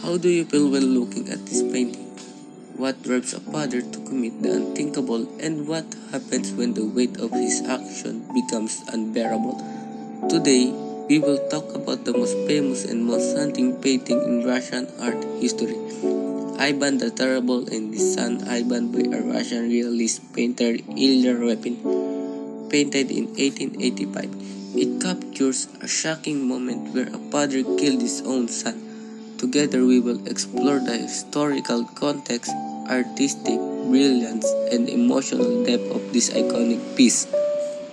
How do you feel when looking at this painting? What drives a father to commit the unthinkable, and what happens when the weight of his action becomes unbearable? Today, we will talk about the most famous and most haunting painting in Russian art history, Ivan the Terrible and his son Ivan by a Russian realist painter Ilya Repin, painted in 1885. It captures a shocking moment where a father killed his own son. Together we will explore the historical context, artistic brilliance, and emotional depth of this iconic piece.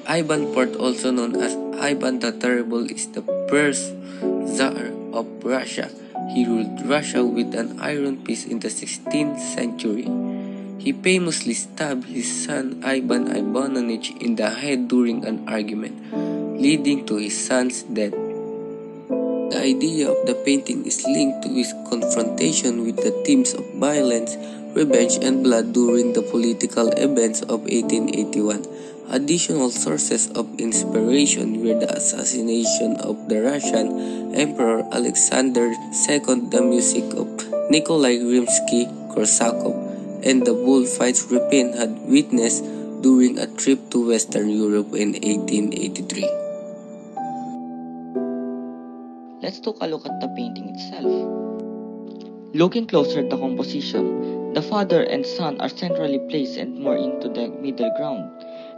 Ivan IV, also known as Ivan the Terrible, is the first Tsar of Russia. He ruled Russia with an iron fist in the 16th century. He famously stabbed his son Ivan Ivanovich in the head during an argument, leading to his son's death. The idea of the painting is linked to his confrontation with the themes of violence, revenge, and blood during the political events of 1881. Additional sources of inspiration were the assassination of the Russian Emperor Alexander II, the music of Nikolai Rimsky-Korsakov, and the bullfights Repin had witnessed during a trip to Western Europe in 1883. Let's take a look at the painting itself. Looking closer at the composition, the father and son are centrally placed and more into the middle ground.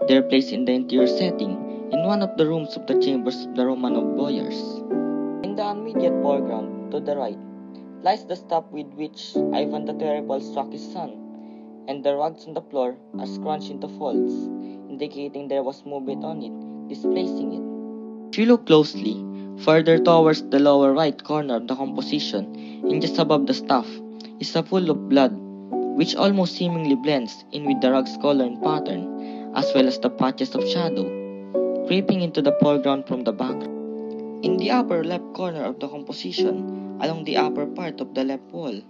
They are placed in the interior setting, in one of the rooms of the chambers of the Romanov boyars. In the immediate foreground, to the right, lies the staff with which Ivan the Terrible struck his son, and the rugs on the floor are scrunched into folds, indicating there was movement on it, displacing it. If you look closely, further towards the lower right corner of the composition, and just above the staff, is a pool of blood, which almost seemingly blends in with the rug's color and pattern, as well as the patches of shadow, creeping into the foreground from the background. In the upper left corner of the composition, along the upper part of the left wall,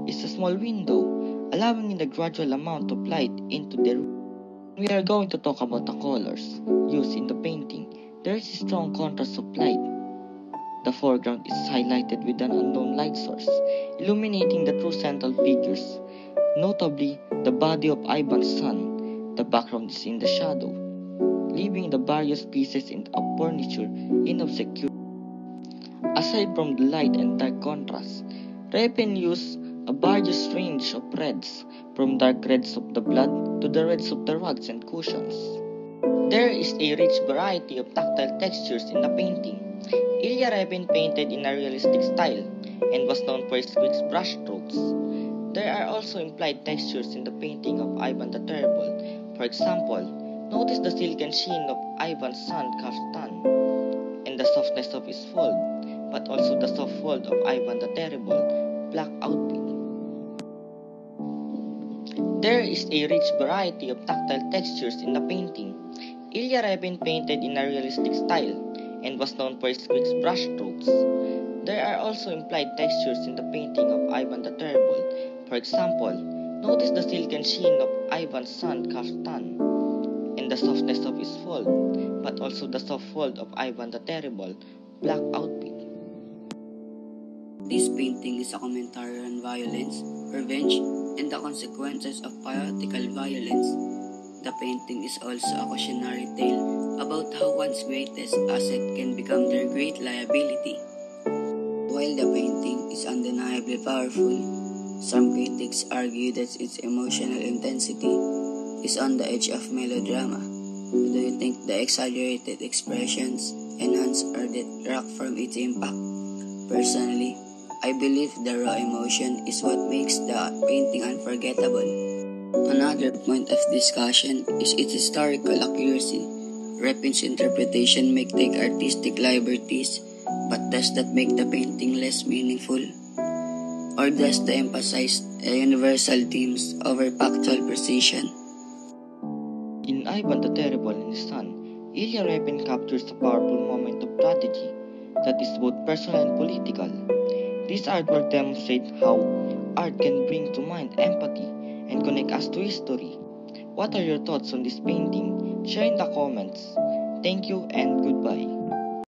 is a small window, allowing in the gradual amount of light into the room. We are going to talk about the colors used in the painting. There is a strong contrast of light. The foreground is highlighted with an unknown light source, illuminating the two central figures, notably the body of Ivan's son. The background is in the shadow, leaving the various pieces of furniture in obscurity. Aside from the light and dark contrast, Repin used a various range of reds, from dark reds of the blood to the reds of the rugs and cushions. There is a rich variety of tactile textures in the painting. Ilya Repin painted in a realistic style and was known for his quick brushstrokes. There are also implied textures in the painting of Ivan the Terrible. For example, notice the silken sheen of Ivan's son kaftan and the softness of his fold, but also the soft fold of Ivan the Terrible black outfit. There is a rich variety of tactile textures in the painting. Ilya Repin painted in a realistic style and was known for his quick brushstrokes. There are also implied textures in the painting of Ivan the Terrible. For example, notice the silken sheen of Ivan's son kaftan and the softness of his fold, but also the soft fold of Ivan the Terrible black outfit. This painting is a commentary on violence, revenge, and the consequences of political violence. The painting is also a cautionary tale about how one's greatest asset can become their great liability. While the painting is undeniably powerful, some critics argue that its emotional intensity is on the edge of melodrama. Do you think the exaggerated expressions enhance or detract from its impact? Personally, I believe the raw emotion is what makes the painting unforgettable. Another point of discussion is its historical accuracy. Repin's interpretation may take artistic liberties, but does that make the painting less meaningful? Or does it emphasize universal themes over factual precision? In Ivan the Terrible and his son, Ilya Repin captures a powerful moment of tragedy that is both personal and political. This artwork demonstrates how art can bring to mind empathy and connect us to history. What are your thoughts on this painting? Share in the comments. Thank you and goodbye.